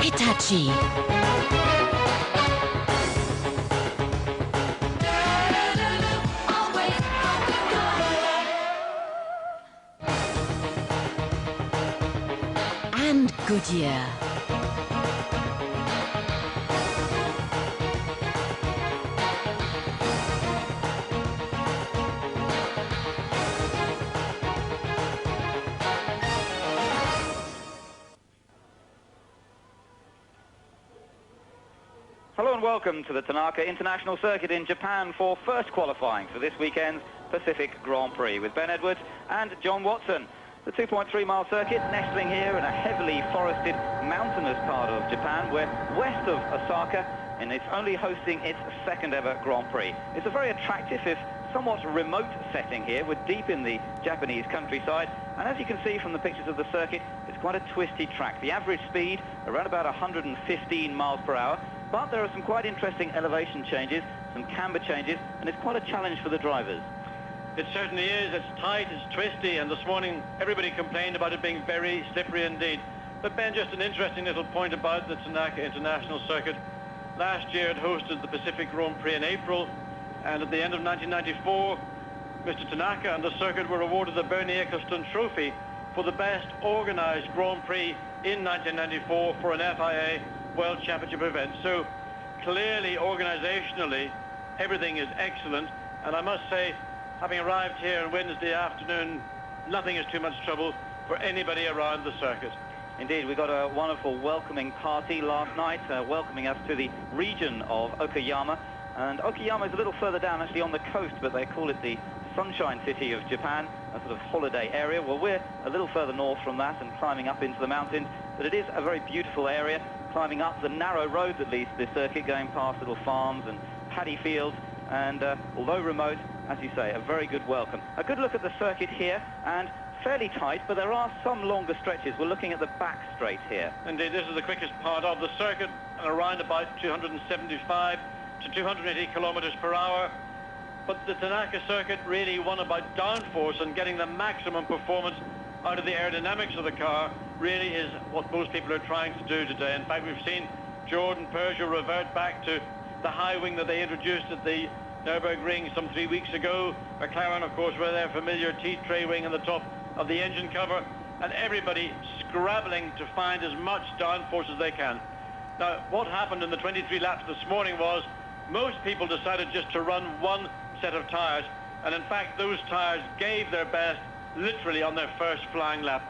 Hitachi. And Goodyear. Hello and welcome to the Tanaka International Circuit in Japan for first qualifying for this weekend's Pacific Grand Prix with Ben Edwards and John Watson. The 2.3-mile circuit nestling here in a heavily forested mountainous part of Japan. We're west of Osaka and it's only hosting its second ever Grand Prix. It's a very attractive, if somewhat remote setting here. We're deep in the Japanese countryside, and as you can see from the pictures of the circuit, it's quite a twisty track. The average speed around about 115 miles per hour. But there are some quite interesting elevation changes, some camber changes, and it's quite a challenge for the drivers. It certainly is. It's tight, it's twisty, and this morning everybody complained about it being very slippery indeed. But Ben, just an interesting little point about the Tanaka International Circuit. Last year it hosted the Pacific Grand Prix in April, and at the end of 1994, Mr. Tanaka and the circuit were awarded the Bernie Ecclestone Trophy for the best organised Grand Prix in 1994 for an FIA World Championship event. So clearly, organisationally, everything is excellent, and I must say, having arrived here on Wednesday afternoon, nothing is too much trouble for anybody around the circuit. Indeed, we got a wonderful welcoming party last night, welcoming us to the region of Okayama. And Okayama is a little further down, actually on the coast, but they call it the Sunshine City of Japan, a sort of holiday area. Well, we're a little further north from that and climbing up into the mountains, but it is a very beautiful area, climbing up the narrow road that leads to this circuit, going past little farms and paddy fields, and although remote, as you say, a very good welcome. A good look at the circuit here, and fairly tight, but there are some longer stretches. We're looking at the back straight here. Indeed, this is the quickest part of the circuit, around about 275 to 280 kilometers per hour. But the Tanaka circuit really won about downforce, and getting the maximum performance out of the aerodynamics of the car really is what most people are trying to do today. In fact, we've seen Gerhard Berger revert back to the high wing that they introduced at the Nürburgring some 3 weeks ago. McLaren, of course, with their familiar T-tray wing on the top of the engine cover, and everybody scrabbling to find as much downforce as they can. Now, what happened in the 23 laps this morning was most people decided just to run one set of tyres, and in fact those tyres gave their best literally on their first flying lap.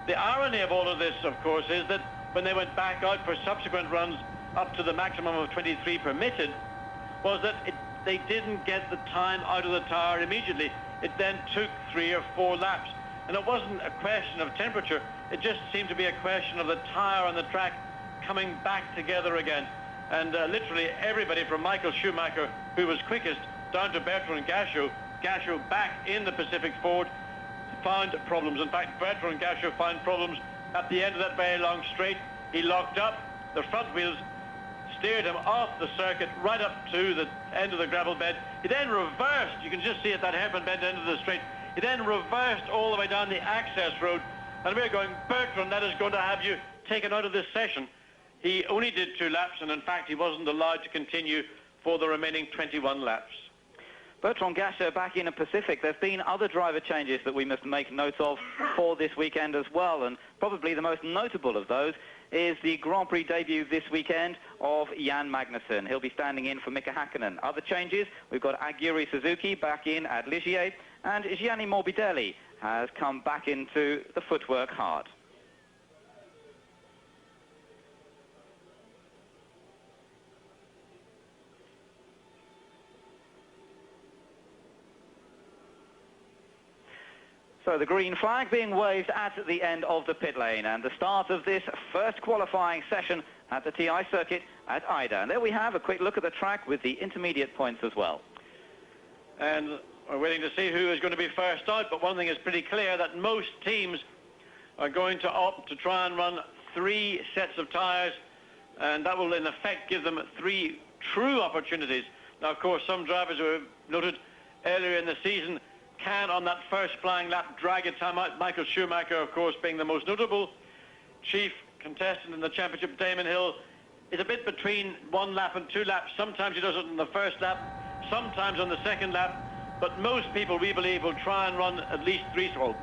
The irony of all of this, of course, is that when they went back out for subsequent runs up to the maximum of 23 permitted, was that they didn't get the time out of the tyre immediately. It then took 3 or 4 laps. And it wasn't a question of temperature, it just seemed to be a question of the tyre and the track coming back together again. And literally everybody from Michael Schumacher, who was quickest, down to Bertrand Gachot back in the Pacific Ford, found problems. In fact, Bertrand Gachot found problems at the end of that very long straight. He locked up, the front wheels steered him off the circuit right up to the end of the gravel bed. He then reversed, you can just see at that hairpin bend end of the straight, he then reversed all the way down the access road, and we're going, Bertrand, that is going to have you taken out of this session. He only did 2 laps, and in fact he wasn't allowed to continue for the remaining 21 laps. Bertrand Gachot back in a Pacific. There's been other driver changes that we must make note of for this weekend as well, and probably the most notable of those is the Grand Prix debut this weekend of Jan Magnussen. He'll be standing in for Mika Hakkinen. Other changes, we've got Aguri Suzuki back in at Ligier, and Gianni Morbidelli has come back into the footwork hard. So the green flag being waved at the end of the pit lane, and the start of this first qualifying session at the TI circuit at Ida. And there we have a quick look at the track with the intermediate points as well. And we're waiting to see who is going to be first out, but one thing is pretty clear, that most teams are going to opt to try and run 3 sets of tyres, and that will in effect give them 3 true opportunities. Now, of course, some drivers who have noted earlier in the season can, on that first flying lap, drag a time out. Michael Schumacher, of course, being the most notable. Chief contestant in the championship, Damon Hill, is a bit between 1 lap and 2 laps. Sometimes he does it in the first lap, sometimes on the second lap, but most people, we believe, will try and run at least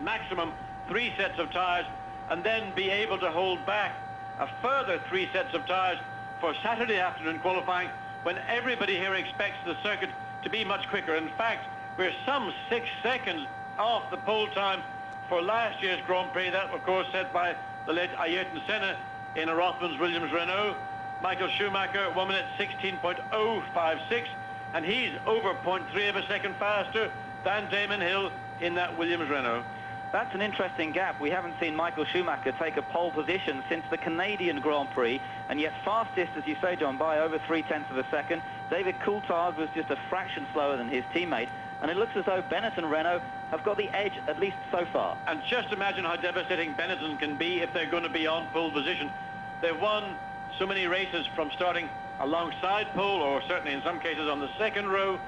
maximum 3 sets of tyres, and then be able to hold back a further 3 sets of tyres for Saturday afternoon qualifying, when everybody here expects the circuit to be much quicker. In fact, we're some 6 seconds off the pole time for last year's Grand Prix. That, of course, set by the late Ayrton Senna in a Rothmans Williams Renault. Michael Schumacher, 1 minute 16.056, and he's over 0.3 of a second faster than Damon Hill in that Williams Renault. That's an interesting gap. We haven't seen Michael Schumacher take a pole position since the Canadian Grand Prix, and yet fastest, as you say, John, by over 0.3 of a second. David Coulthard was just a fraction slower than his teammate, and it looks as though Bennett and Renault have got the edge, at least so far. And just imagine how devastating Benetton can be if they're going to be on pole position. They've won so many races from starting alongside pole, or certainly in some cases on the second row,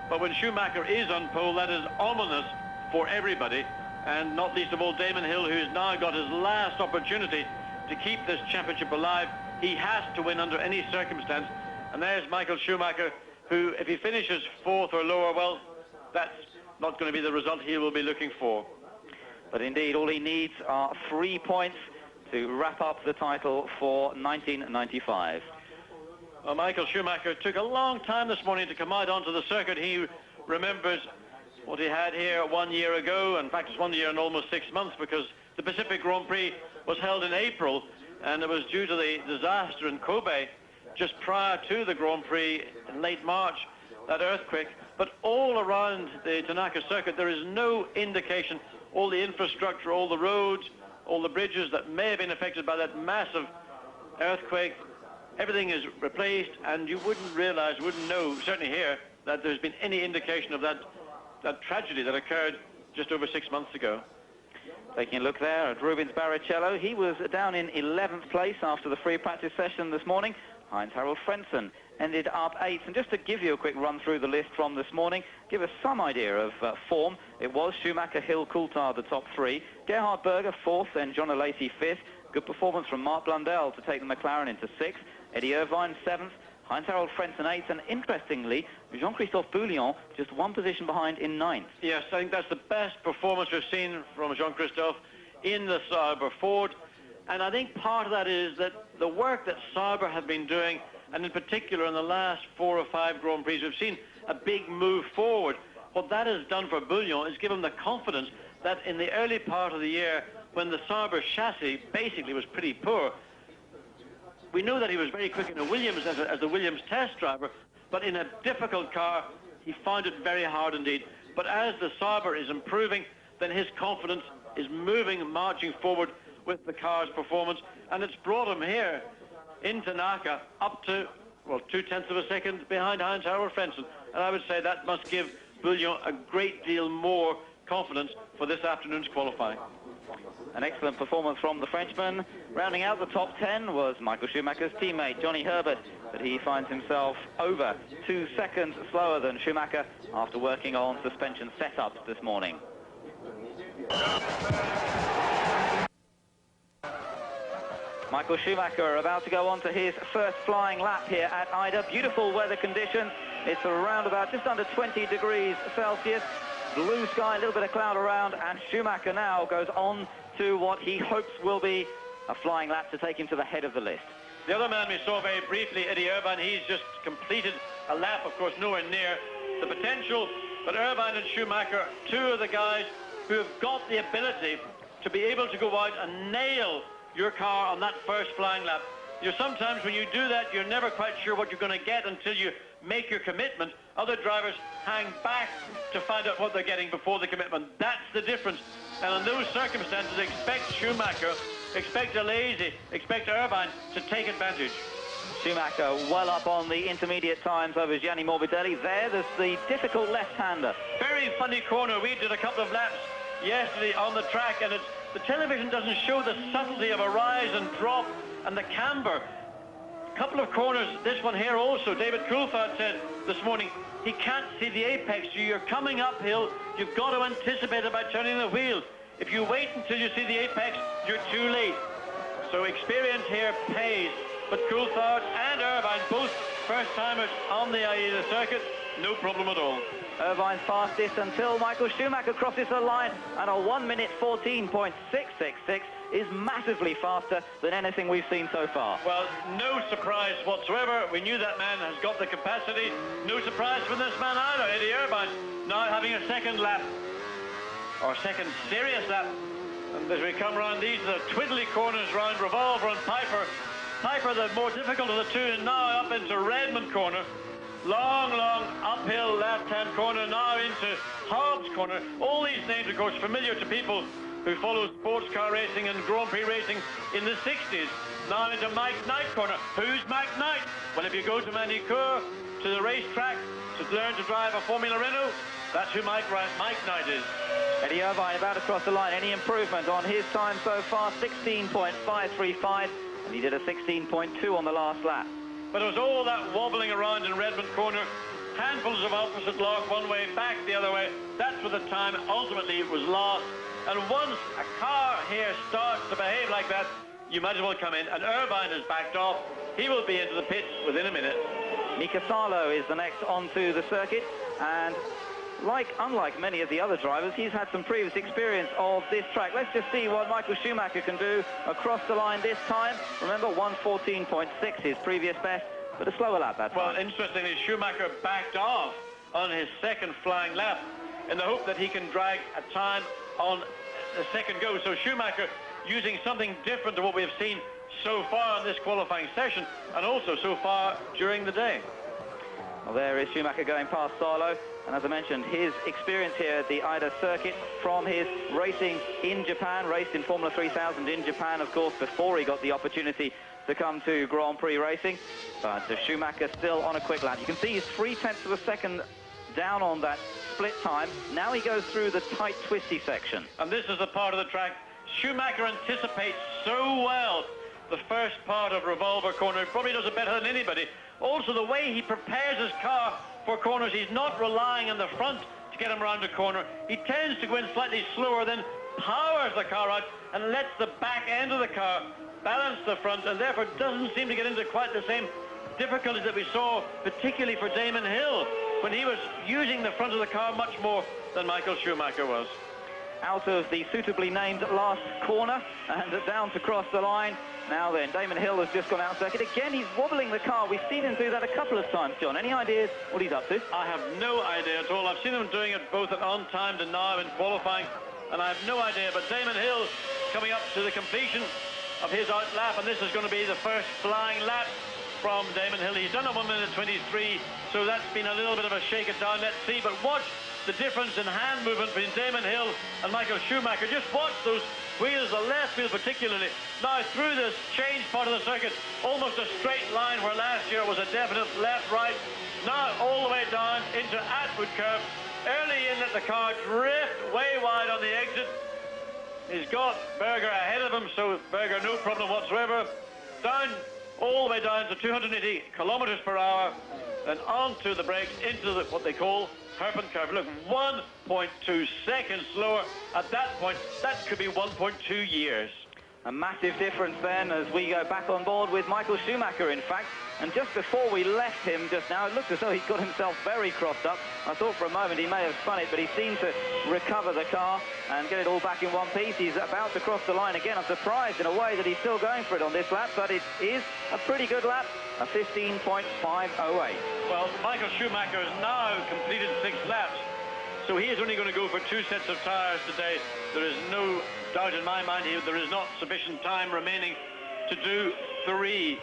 but when Schumacher is on pole, that is ominous for everybody, and not least of all Damon Hill, who's now got his last opportunity to keep this championship alive. He has to win under any circumstance, and there's Michael Schumacher, who, if he finishes 4th or lower, well, that's not going to be the result he will be looking for. But indeed, all he needs are 3 points to wrap up the title for 1995. Well, Michael Schumacher took a long time this morning to come out onto the circuit. He remembers what he had here 1 year ago. In fact, it's 1 year and almost 6 months, because the Pacific Grand Prix was held in April, and it was due to the disaster in Kobe just prior to the Grand Prix in late March, that earthquake. But all around the Tanaka circuit, there is no indication. All the infrastructure, all the roads, all the bridges that may have been affected by that massive earthquake, everything is replaced, and you wouldn't realize, wouldn't know, certainly here, that there's been any indication of that tragedy that occurred just over 6 months ago. Taking a look there at Rubens Barrichello, he was down in 11th place after the free practice session this morning. Heinz-Harald Frentzen ended up 8th. And just to give you a quick run through the list from this morning, give us some idea of form. It was Schumacher, Hill, Coulthard, the top 3. Gerhard Berger, 4th, then John Alesi, 5th. Good performance from Mark Blundell to take the McLaren into 6th. Eddie Irvine, 7th. Heinz-Harald Frentzen, 8th. And interestingly, Jean-Christophe Bouillon just 1 position behind in 9th. Yes, I think that's the best performance we've seen from Jean-Christophe in the Sauber Ford. And I think part of that is that the work that Sauber have been doing, and in particular in the last 4 or 5 Grand Prix, we've seen a big move forward. What that has done for Bouillon is give him the confidence that in the early part of the year, when the Sauber chassis basically was pretty poor, we know that he was very quick in the Williams as the Williams test driver, but in a difficult car, he found it very hard indeed. But as the Sauber is improving, then his confidence is moving, marching forward with the car's performance, and it's brought him here in Tanaka up to, well, 0.2 of a second behind Heinz-Harald Frentzen. And I would say that must give Bouillon a great deal more confidence for this afternoon's qualifying. An excellent performance from the Frenchman. Rounding out the top 10 was Michael Schumacher's teammate, Johhny Herbert, but he finds himself over 2 seconds slower than Schumacher after working on suspension setups this morning. Michael Schumacher about to go on to his first flying lap here at Ida. Beautiful weather conditions. It's around about just under 20 degrees Celsius. Blue sky, a little bit of cloud around, and Schumacher now goes on to what he hopes will be a flying lap to take him to the head of the list. The other man we saw very briefly, Eddie Irvine, he's just completed a lap, of course, nowhere near the potential. But Irvine and Schumacher, 2 of the guys who have got the ability to be able to go out and nail your car on that first flying lap. Sometimes when you do that, you're never quite sure what you're going to get until you make your commitment. Other drivers hang back to find out what they're getting before the commitment. That's the difference. And in those circumstances, expect Schumacher, expect Alesi, expect Irvine to take advantage. Schumacher well up on the intermediate times over Gianni Morbidelli. There's the difficult left-hander. Very funny corner. We did a couple of laps yesterday on the track, and the television doesn't show the subtlety of a rise and drop and the camber. A couple of corners, this one here also. David Coulthard said this morning he can't see the apex. You're coming uphill, you've got to anticipate about turning the wheel. If you wait until you see the apex, you're too late. So experience here pays. But Coulthard and Irvine, both first-timers on the AIDA circuit, no problem at all. Irvine's fastest until Michael Schumacher crosses the line, and a 1 minute 14.666 is massively faster than anything we've seen so far. Well, no surprise whatsoever. We knew that man has got the capacity. No surprise from this man either, Eddie Irvine, now having a second lap, or second serious lap. And as we come round these, the twiddly corners round Revolver and Piper. Piper, the more difficult of the two, and now up into Redmond corner. Long uphill left-hand corner, now into Hobbs corner. All these names, of course, familiar to people who follow sports car racing and Grand Prix racing in the 60s. Now into Mike Knight corner. Who's Mike Knight? Well, if you go to Manicourt, to the racetrack, to learn to drive a Formula Renault, that's who Mike Knight is. Eddie Irvine about to cross the line. Any improvement on his time so far? 16.535, and he did a 16.2 on the last lap. But it was all that wobbling around in Redmond corner, handfuls of opposite lock, one way, back the other way. That's where the time ultimately was lost. And once a car here starts to behave like that, you might as well come in. And Irvine has backed off. He will be into the pits within a minute. Mika Salo is the next onto the circuit, and unlike many of the other drivers, he's had some previous experience of this track. Let's just see what Michael Schumacher can do across the line this time. Remember, 1:14.6, his previous best, but a slower lap that time. Well, interestingly, Schumacher backed off on his second flying lap in the hope that he can drag a time on the second go. So Schumacher using something different to what we have seen so far in this qualifying session, and also so far during the day. Well, there is Schumacher going past Salo. And as I mentioned, his experience here at the AIDA circuit from his racing in Japan, raced in Formula 3000 in Japan, of course, before he got the opportunity to come to Grand Prix racing. But Schumacher still on a quick lap. You can see he's 0.3 of a second down on that split time. Now he goes through the tight, twisty section. And this is the part of the track Schumacher anticipates so well. The first part of Revolver corner, he probably does it better than anybody. Also, the way he prepares his car for corners, he's not relying on the front to get him around the corner. He tends to go in slightly slower, then powers the car out and lets the back end of the car balance the front, and therefore doesn't seem to get into quite the same difficulties that we saw, particularly for Damon Hill, when he was using the front of the car much more than Michael Schumacher was. Out of the suitably named last corner and down to cross the line. Now then, Damon Hill has just gone out circuit. Again, he's wobbling the car. We've seen him do that a couple of times, John. Any ideas what he's up to? I have no idea at all. I've seen him doing it both at on time and now in qualifying, and I have no idea. But Damon Hill coming up to the completion of his out lap, and this is going to be the first flying lap from Damon Hill. He's done a 1 minute 23, so that's been a little bit of a shake it down. Let's see, but watch the difference in hand movement between Damon Hill and Michael Schumacher. Just watch those wheels, the left wheel particularly. Now through this changed part of the circuit, almost a straight line where last year it was a definite left-right. Now all the way down into Atwood curve. Early in let the car drift way wide on the exit. He's got Berger ahead of him, so Berger no problem whatsoever. Down, all the way down to 280 kilometers per hour, and onto the brakes into what they call Herpin curve. Look, 1.2 seconds slower. At that point, that could be 1.2 years. A massive difference then as we go back on board with Michael Schumacher, in fact. And just before we left him just now, it looked as though he got himself very crossed up. I thought for a moment he may have spun it, but he seemed to recover the car and get it all back in one piece. He's about to cross the line again. I'm surprised in a way that he's still going for it on this lap, but it is a pretty good lap, a 15.508. Well, Michael Schumacher has now completed 6 laps, so he is only going to go for 2 sets of tyres today. There is no doubt in my mind there is not sufficient time remaining to do 3.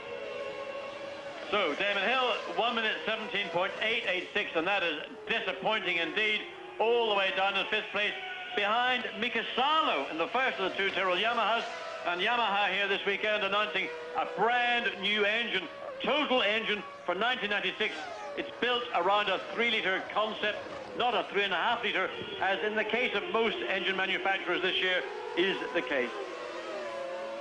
So Damon Hill, 1 minute 17.886, and that is disappointing indeed. All the way down in 5th place, behind Mika Salo in the first of the 2 Tyrrell Yamahas. And Yamaha here this weekend announcing a brand new engine, total engine for 1996. It's built around a 3-litre concept, not a 3.5-litre, as in the case of most engine manufacturers this year is the case.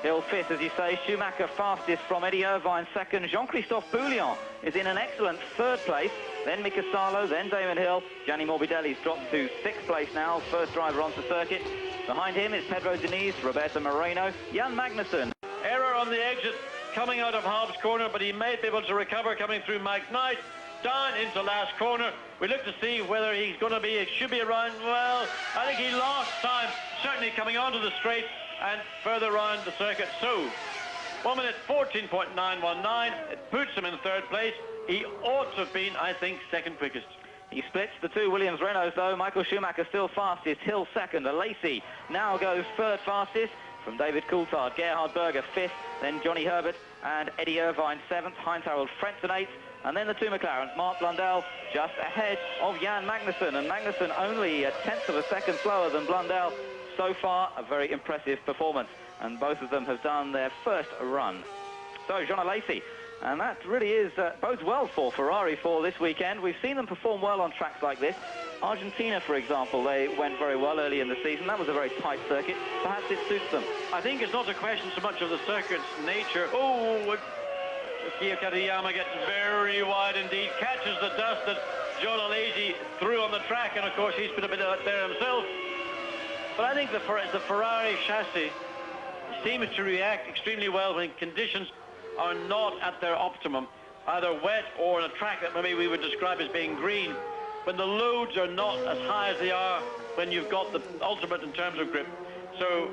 Hill 5th, as you say. Schumacher fastest from Eddie Irvine 2nd. Jean-Christophe Bouillon is in an excellent 3rd place. Then Mika Salo, then Damon Hill. Gianni Morbidelli's dropped to 6th place now, first driver onto circuit. Behind him is Pedro Diniz, Roberto Moreno, Jan Magnussen. Error on the exit coming out of Hobbs corner, but he may be able to recover coming through Mike Knight. Down into last corner. We look to see whether he's going to be, it should be around, well, I think he lost time, certainly coming onto the straight and further around the circuit. So, 1 minute 14.919, it puts him in third place. He ought to have been, I think, second quickest. He splits the two Williams Renaults though. Michael Schumacher still fastest, Hill second, Alesi now goes third fastest from David Coulthard, Gerhard Berger fifth, then Johhny Herbert and Eddie Irvine seventh, Heinz-Harald Frentzen eighth, and then the two McLarens, Mark Blundell just ahead of Jan Magnussen, and Magnussen only a tenth of a second slower than Blundell. So far, a very impressive performance, and both of them have done their first run. So, Jean Alesi, and that really is bodes well for Ferrari for this weekend. We've seen them perform well on tracks like this. Argentina, for example, they went very well early in the season. That was a very tight circuit. Perhaps it suits them. I think it's not a question so much of the circuit's nature. Oh, Akio Katayama gets very wide indeed, catches the dust that Jean Alesi threw on the track, and of course he's been a bit out there himself. But I think the Ferrari chassis seems to react extremely well when conditions are not at their optimum, either wet or on a track that maybe we would describe as being green, when the loads are not as high as they are when you've got the ultimate in terms of grip. So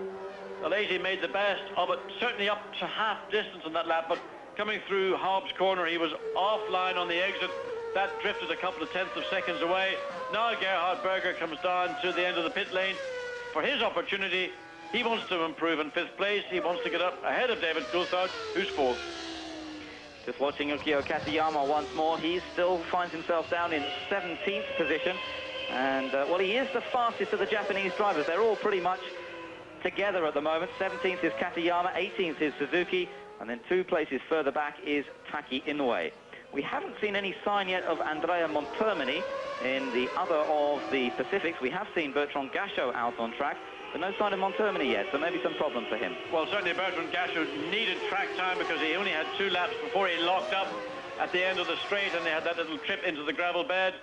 Alesi made the best of it, certainly up to half distance on that lap, but coming through Hobbs corner, he was offline on the exit. That drifted a couple of tenths of seconds away. Now Gerhard Berger comes down to the end of the pit lane for his opportunity. He wants to improve in fifth place. He wants to get up ahead of David Coulthard, who's fourth. Just watching Akio Katayama once more. He still finds himself down in 17th position. And, well, he is the fastest of the Japanese drivers. They're all pretty much together at the moment. 17th is Katayama, 18th is Suzuki, and then 2 places further back is Taki Inoue. We haven't seen any sign yet of Andrea Montermini in the other of the Pacifics. We have seen Bertrand Gachot out on track, but no sign of Montermini yet, so maybe some problem for him. Well, certainly Bertrand Gachot needed track time because he only had 2 laps before he locked up at the end of the straight, and they had that little trip into the gravel bed.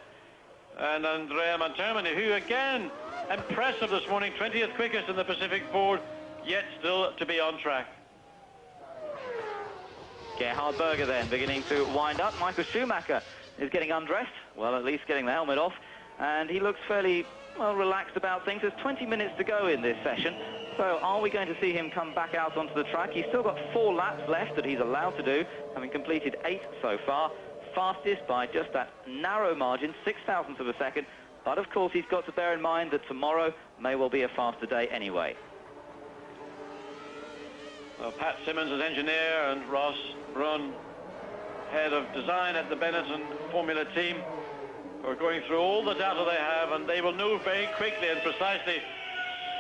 And Andrea Montermini, who again, impressive this morning, 20th quickest in the Pacific Board, yet still to be on track. Gerhard Berger then beginning to wind up. Michael Schumacher is getting undressed, well, at least getting the helmet off, and he looks fairly, well, relaxed about things. There's 20 minutes to go in this session, so are we going to see him come back out onto the track? He's still got 4 laps left that he's allowed to do, having completed 8 so far. Fastest by just that narrow margin, 0.006 of a second, but of course he's got to bear in mind that tomorrow may well be a faster day anyway. Well, Pat Simmons as engineer and Ross Brun, head of design at the Benetton Formula team, are going through all the data they have, and they will know very quickly and precisely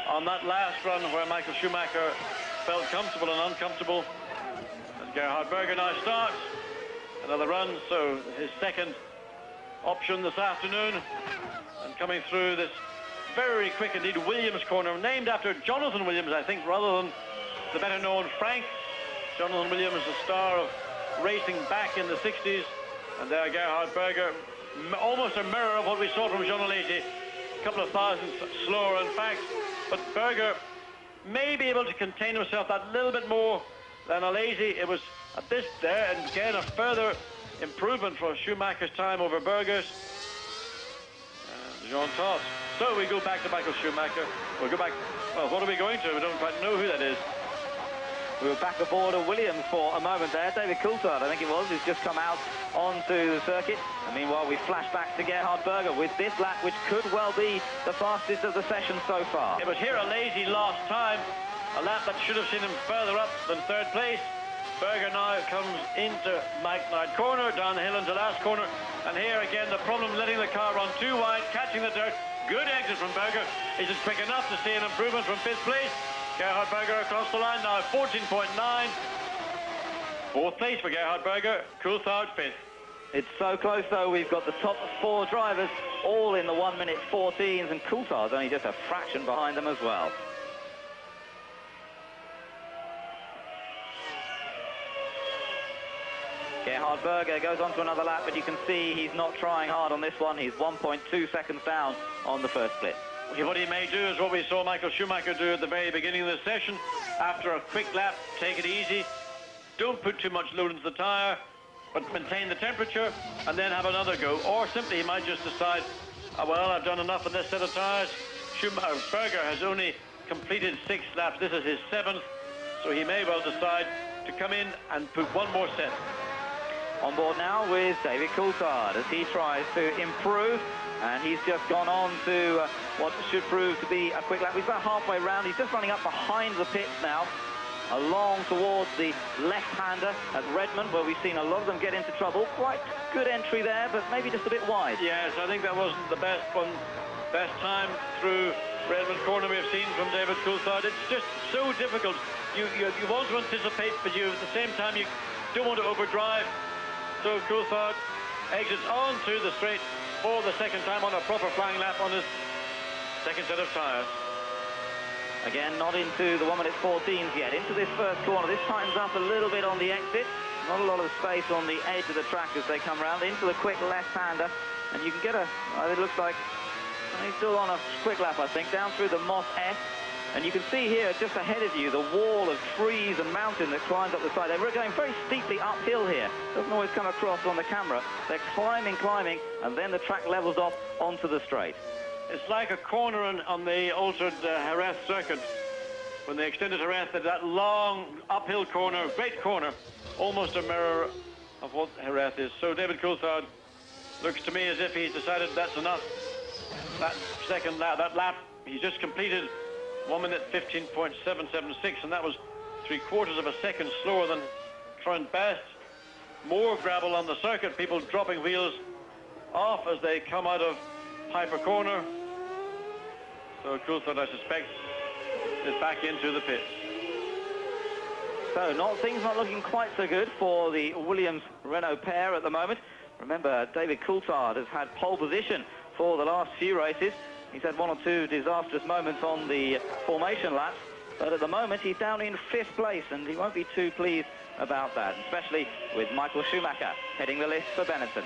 on that last run where Michael Schumacher felt comfortable and uncomfortable. As Gerhard Berger now starts another run, so his second option this afternoon, and coming through this very quick indeed Williams corner, named after Jonathan Williams, I think, rather than the better known Frank. Jonathan Williams, the star of racing back in the 60s, and there Gerhard Berger, almost a mirror of what we saw from Jean Alesi, a couple of thousandths slower in fact, but Berger may be able to contain himself that little bit more than Alesi. It was at this there, and again a further improvement for Schumacher's time over Berger's. Jean Todt. So we go back to Michael Schumacher. We'll go back, well, what are we going to? We don't quite know who that is. We were back aboard of Williams for a moment there. David Coulthard, I think it was, who's just come out onto the circuit. And meanwhile, we flash back to Gerhard Berger with this lap, which could well be the fastest of the session so far. It was here Alesi lost time, a lap that should have seen him further up than third place. Berger now comes into Mike Knight corner, down the hill into last corner. And here again, the problem letting the car run too wide, catching the dirt. Good exit from Berger. Is it quick enough to see an improvement from fifth place? Gerhard Berger across the line now, 14.9. Fourth place for Gerhard Berger, Coulthard fifth. It's so close though. We've got the top 4 drivers all in the 1 minute 14s, and Coulthard's only just a fraction behind them as well. Gerhard Berger goes on to another lap, but you can see he's not trying hard on this one. He's 1.2 seconds down on the first split. What he may do is what we saw Michael Schumacher do at the very beginning of the session. After a quick lap, take it easy. Don't put too much load into the tyre, but maintain the temperature and then have another go. Or simply he might just decide, well, I've done enough in this set of tyres. Berger has only completed 6 laps. This is his 7th, so he may well decide to come in and put one more set. On board now with David Coulthard as he tries to improve, and he's just gone on to what should prove to be a quick lap. He's about halfway round. He's just running up behind the pits now, along towards the left-hander at Redmond, where we've seen a lot of them get into trouble. Quite good entry there, but maybe just a bit wide. Yes, I think that wasn't the best time through Redmond corner we've seen from David Coulthard. It's just so difficult. You want to anticipate, but at the same time you don't want to overdrive. So Coulthard exits onto the straight for the second time on a proper flying lap on his second set of tyres. Again, not into the 1 minute 14s yet. Into this first corner. This tightens up a little bit on the exit. Not a lot of space on the edge of the track as they come round. Into the quick left-hander. And you can get it looks like he's still on a quick lap, I think, down through the Moss S. And you can see here, just ahead of you, the wall of trees and mountain that climbs up the side. They're going very steeply uphill here. Doesn't always come across on the camera. They're climbing, and then the track levels off onto the straight. It's like a corner on the altered Jerez circuit. When they extended Jerez, that long uphill corner, great corner, almost a mirror of what Jerez is. So David Coulthard looks to me as if he's decided that's enough. That second lap, that lap, he's just completed 1 minute 15.776, and that was 3/4 of a second slower than current best. More gravel on the circuit, people dropping wheels off as they come out of Piper Corner. So Coulthard, I suspect, is back into the pits. So things not looking quite so good for the Williams-Renault pair at the moment. Remember, David Coulthard has had pole position for the last few races. He's had 1 or 2 disastrous moments on the formation laps, but at the moment he's down in 5th place, and he won't be too pleased about that, especially with Michael Schumacher heading the list for Benetton.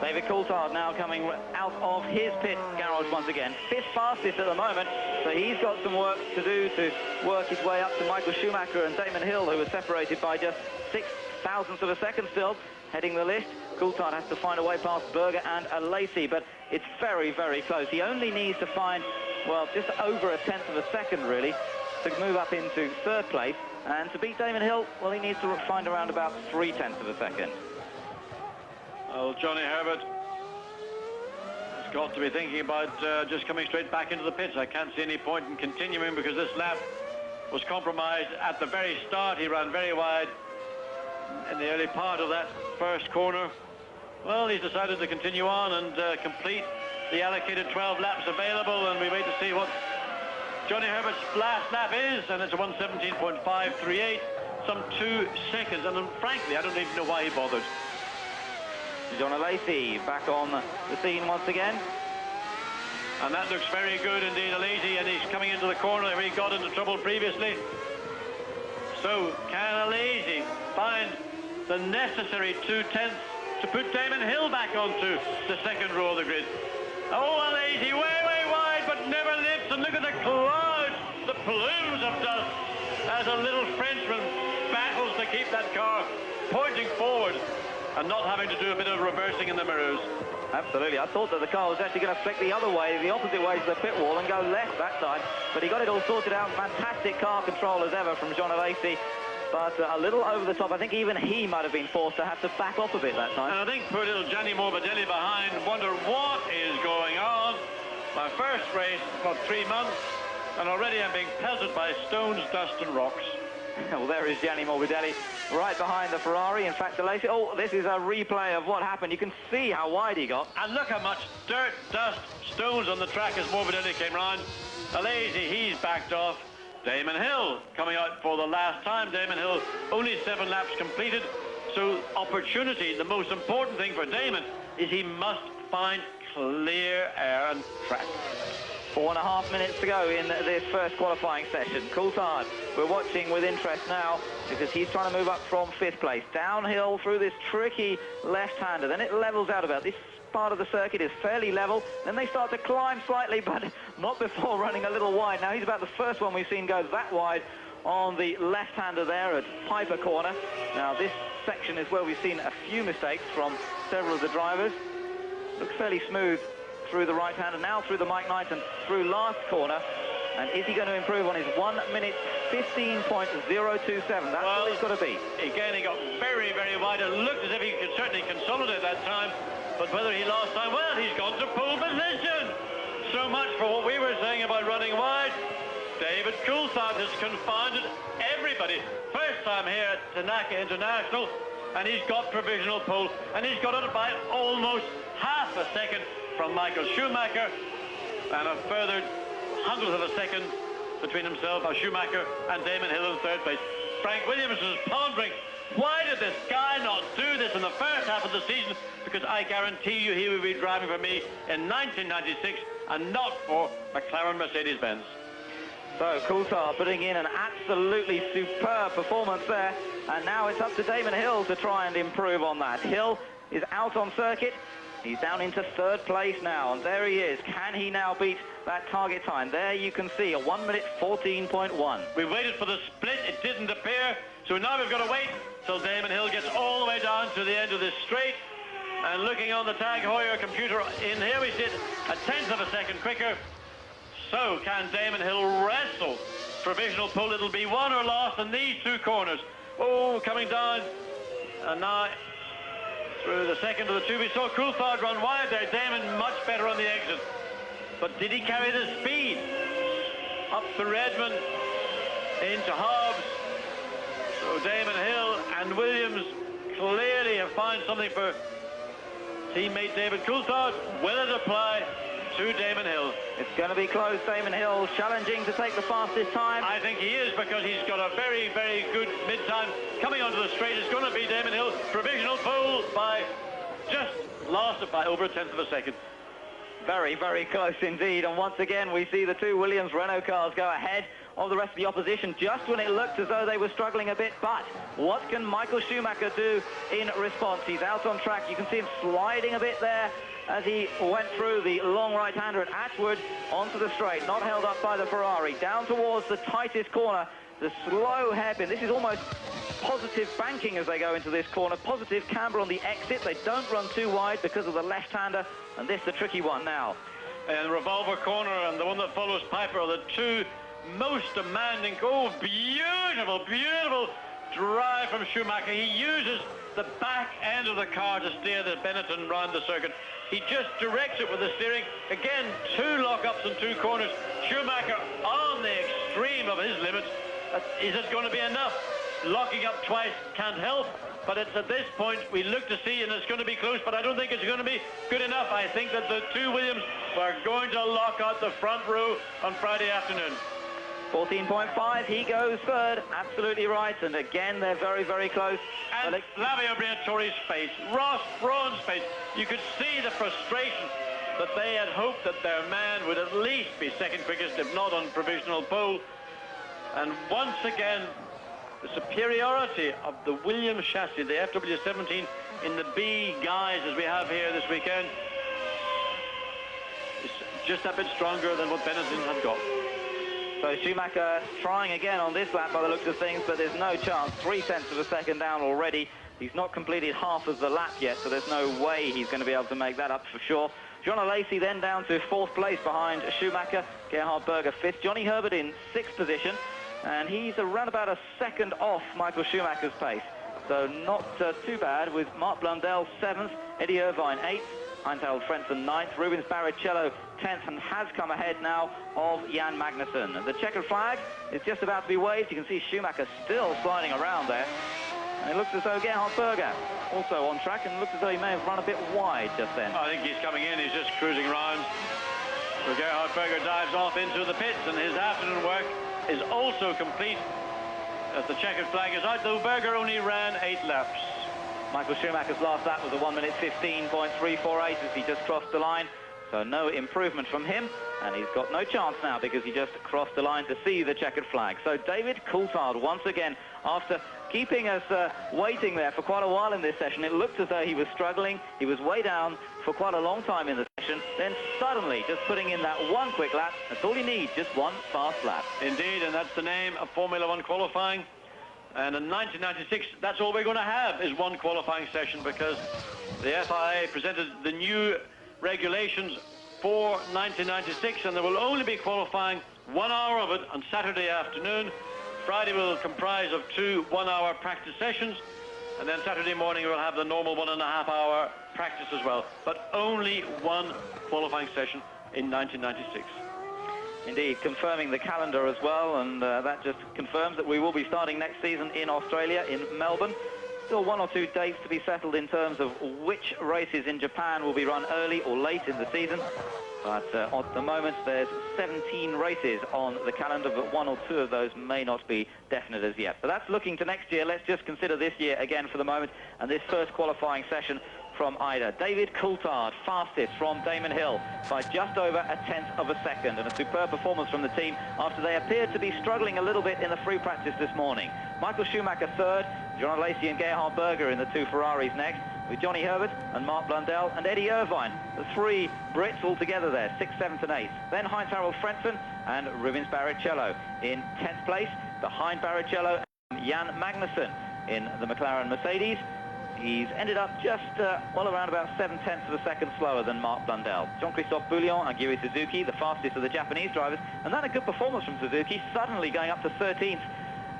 David Coulthard now coming out of his pit garage once again. 5th fastest at the moment, so he's got some work to do to work his way up to Michael Schumacher and Damon Hill, who are separated by just 0.06 of a second still, heading the list. Coulthard has to find a way past Berger and Alesi, but it's very, very close. He only needs to find, well, just over 1/10 of a second, really, to move up into 3rd place. And to beat Damon Hill, well, he needs to find around about 0.3 of a second. Well, Johhny Herbert has got to be thinking about just coming straight back into the pits. I can't see any point in continuing because this lap was compromised at the very start. He ran very wide in the early part of that first corner. Well, he's decided to continue on and complete the allocated 12 laps available, and we wait to see what Johhny Herbert's last lap is, and it's a 1:17.538, some 2 seconds, and frankly, I don't even know why he bothered. Jean Alesi back on the scene once again. And that looks very good indeed, Alesi, and he's coming into the corner where he got into trouble previously. So, can Alesi find the necessary 2/10 to put Damon Hill back onto the second row of the grid? Oh, Alesi, way, way wide, but never lifts, and look at the clouds, the plumes of dust, as a little Frenchman battles to keep that car pointing forward and not having to do a bit of reversing in the mirrors. Absolutely. I thought that the car was actually going to flick the other way, the opposite way to the pit wall, and go left that time. But he got it all sorted out. Fantastic car control as ever from Jean Alesi. But a little over the top. I think even he might have been forced to have to back off a bit that time. And I think poor little Gianni Morbidelli behind wonder what is going on. My first race for 3 months, and already I'm being pelted by stones, dust and rocks. Well, there is Gianni Morbidelli right behind the Ferrari. In fact, Alesi, oh, this is a replay of what happened. You can see how wide he got. And look how much dirt, dust, stones on the track as Morbidelli came round. Alesi, he's backed off. Damon Hill coming out for the last time. Damon Hill, only 7 laps completed. So opportunity, the most important thing for Damon is he must find clear air and track. 4.5 minutes to go in this first qualifying session. Coulthard, we're watching with interest now because he's trying to move up from 5th place. Downhill through this tricky left-hander. Then it levels out about. This part of the circuit is fairly level. Then they start to climb slightly, but not before running a little wide. Now he's about the first one we've seen go that wide on the left-hander there at Piper Corner. Now this section is where we've seen a few mistakes from several of the drivers. Looks fairly smooth through the right-hander, now through the Mike Knight and through last corner. And is he going to improve on his 1 minute 15.027? That's what he's got to be. Again, he got very, very wide. It looked as if he could certainly consolidate that time. But whether he lost time, well, he's gone to pole position. So much for what we were saying about running wide. David Coulthard has confounded everybody. First time here at Tanaka International, and he's got provisional pole, and he's got it by almost half a second from Michael Schumacher, and a further 100th of a second between himself, Schumacher, and Damon Hill in 3rd place. Frank Williams is pondering, why did this guy not do this in the first half of the season? Because I guarantee you he will be driving for me in 1996 and not for McLaren Mercedes-Benz. So Coulthard putting in an absolutely superb performance there, and now it's up to Damon Hill to try and improve on that. Hill is out on circuit. He's down into 3rd place now, and there he is. Can he now beat that target time? There you can see a 1 minute 14.1. We waited for the split, it didn't appear, so now we've got to wait till Damon Hill gets all the way down to the end of this straight. And looking on the Tag Heuer computer in here, we see it a 1/10 of a second quicker. So can Damon Hill wrestle provisional pole? It'll be won or lost in these 2 corners. Oh, coming down, and now through the second of the 2. We saw Coulthard run wide there. Damon much better on the exit. But did he carry the speed? Up to Redmond, into Hobbs. So Damon Hill and Williams clearly have found something for teammate David Coulthard. Will it apply to Damon Hill? It's going to be close. Damon Hill challenging to take the fastest time. I think he is, because he's got a very, very good mid-time. Coming onto the straight is going to be Damon Hill. Provisional pole by just lost it by over 1/10 of a second. Very, very close indeed. And once again, we see the 2 Williams Renault cars go ahead of the rest of the opposition just when it looked as though they were struggling a bit. But what can Michael Schumacher do in response? He's out on track. You can see him sliding a bit there as he went through the long right-hander at Atwood onto the straight, not held up by the Ferrari, down towards the tightest corner, the slow hairpin. This is almost positive banking as they go into this corner, positive camber on the exit. They don't run too wide because of the left-hander, and this is the tricky one now. And the revolver corner and the one that follows Piper are the 2 most demanding. Oh, beautiful, beautiful drive from Schumacher. He uses the back end of the car to steer the Benetton round the circuit. He just directs it with the steering. Again, 2 lock-ups and 2 corners. Schumacher on the extreme of his limits. Is it going to be enough? Locking up twice can't help, but it's at this point we look to see, and it's going to be close, but I don't think it's going to be good enough. I think that the 2 Williams are going to lock out the front row on Friday afternoon. 14.5, he goes 3rd, absolutely right, and again they're very, very close. And Flavio Briatore's face, Ross Brawn's face, you could see the frustration that they had hoped that their man would at least be 2nd quickest, if not on provisional pole. And once again, the superiority of the Williams chassis, the FW17 in the B guys as we have here this weekend, is just a bit stronger than what Benetton had got. So Schumacher trying again on this lap by the looks of things, but there's no chance. 0.3 of a second down already. He's not completed half of the lap yet, so there's no way he's going to be able to make that up for sure. Jean Alesi then down to 4th place behind Schumacher. Gerhard Berger 5th. Johhny Herbert in 6th position, and he's around about a second off Michael Schumacher's pace. So not too bad, with Mark Blundell 7th, Eddie Irvine 8th, Heinz-Harald Frentzen 9th, Rubens Barrichello 10th, and has come ahead now of Jan Magnussen. The checkered flag is just about to be waved. You can see Schumacher still sliding around there. And it looks as though Gerhard Berger also on track, and it looks as though he may have run a bit wide just then. I think he's coming in, he's just cruising around. So Gerhard Berger dives off into the pits, and his afternoon work is also complete as the checkered flag is out, though Berger only ran 8 laps. Michael Schumacher's last lap was a 1 minute 15.348 as he just crossed the line. So no improvement from him, and he's got no chance now because he just crossed the line to see the checkered flag. So David Coulthard, once again, after keeping us waiting there for quite a while in this session, it looked as though he was struggling. He was way down for quite a long time in the session. Then suddenly, just putting in that one quick lap, that's all you need, just one fast lap. Indeed, and that's the name of Formula One qualifying. And in 1996, that's all we're going to have is one qualifying session, because the FIA presented the new regulations for 1996, and there will only be qualifying 1 hour of it on Saturday afternoon. Friday will comprise of 2 one-hour practice sessions, and then Saturday morning we'll have the normal 1.5 hour practice as well, but only one qualifying session in 1996. Indeed, confirming the calendar as well, and that just confirms that we will be starting next season in Australia, in Melbourne. Still 1 or 2 dates to be settled in terms of which races in Japan will be run early or late in the season. But at the moment, there's 17 races on the calendar, but 1 or 2 of those may not be definite as yet. But that's looking to next year. Let's just consider this year again for the moment, and this first qualifying session from Ida. David Coulthard, fastest from Damon Hill by just over 1/10 of a second, and a superb performance from the team after they appeared to be struggling a little bit in the free practice this morning. Michael Schumacher third, Jean Alesi and Gerhard Berger in the 2 Ferraris next, with Johhny Herbert and Mark Blundell and Eddie Irvine, the 3 Brits all together there, 6th, 7th and 8th. Then Heinz-Harald Frentzen and Rubens Barrichello in 10th place, behind Barrichello and Jan Magnussen in the McLaren Mercedes. He's ended up just, well, around about 7/10 of a second slower than Mark Blundell. Jean-Christophe Bouillon and Agiri Suzuki, the fastest of the Japanese drivers, and then a good performance from Suzuki, suddenly going up to 13th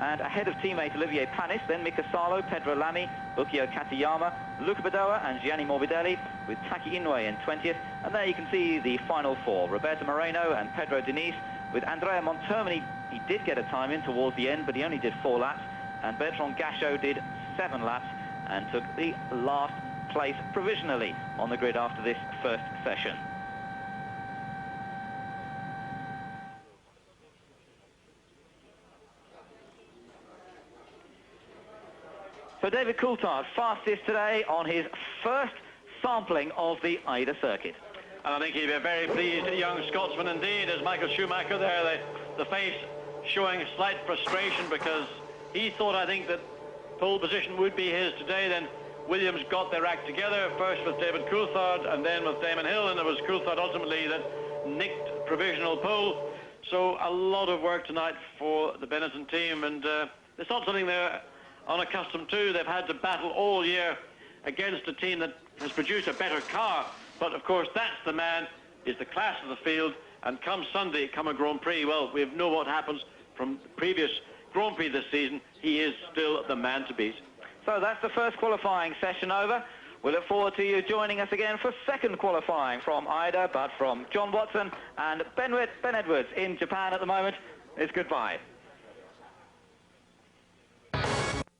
and ahead of teammate Olivier Panis, then Mika Salo, Pedro Lamy, Bukio Katayama, Luca Badoa and Gianni Morbidelli, with Taki Inoue in 20th. And there you can see the final 4, Roberto Moreno and Pedro Diniz, with Andrea Montermini. He did get a time in towards the end, but he only did 4 laps, and Bertrand Gachot did 7 laps and took the last place provisionally on the grid after this first session. So David Coulthard, fastest today on his first sampling of the Ida circuit. And I think he'd be a very pleased young Scotsman indeed, as Michael Schumacher there, the face showing slight frustration, because he thought, I think, that pole position would be his today. Then Williams got their act together, first with David Coulthard and then with Damon Hill, and it was Coulthard ultimately that nicked provisional pole. So a lot of work tonight for the Benetton team, and it's not something they're unaccustomed to. They've had to battle all year against a team that has produced a better car, but of course that's the man, is the class of the field, and come Sunday, come a Grand Prix, well, we know what happens from the previous Grand Prix this season. He is still the man to beat. So that's the first qualifying session over. We look forward to you joining us again for second qualifying from Ida, but from John Watson and Ben Edwards in Japan at the moment. It's goodbye.